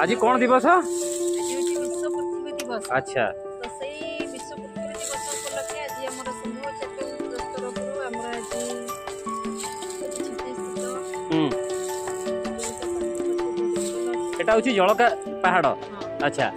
आज कौन दिवस? आज होची विश्व पृथ्वी दिवस। अच्छा तो सेही विश्व पृथ्वी दिवस उपलक्षे आज हमर सिंह चैरिटेबल ट्रस्ट तरफ हमर आज एटा होची जळका पहाड़। अच्छा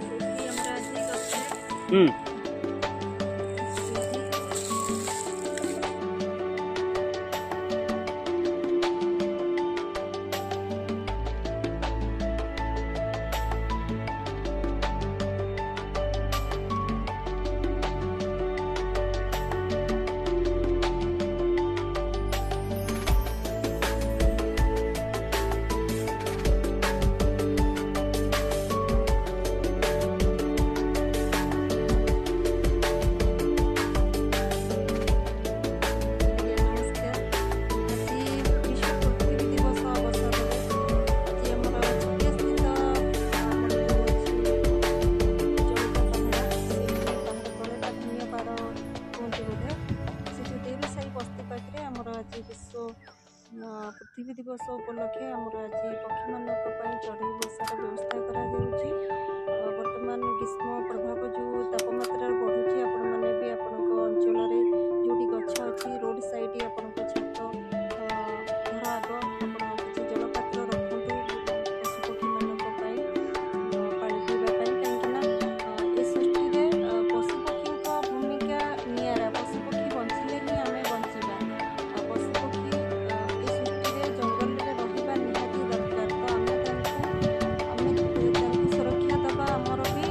पृथ्वी दिवस उपलक्षे आमर आज पक्षी मान चढ़ई बसार व्यवस्था बर्तमान ग्रीष्म प्रभाव जो तापमात्रा बढ़ुची आपण मैंने भी आपण अंचल जो गछ अच्छी रोड साइड आपण छात घर आग किसी जलपात्र रखु पशु पक्षी मान पानी पीवाई कहीं ए सृष्टि में पशु पक्षी भूमिका निरा पशु पक्षी बंचिले ही आम बचा पशु पक्षी सुरक्षा दबा आमर भी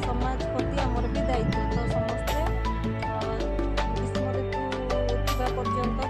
समाज प्रति आमर भी दायित्व। तो समस्ते ग्रीष्म ऋतु पर्यंत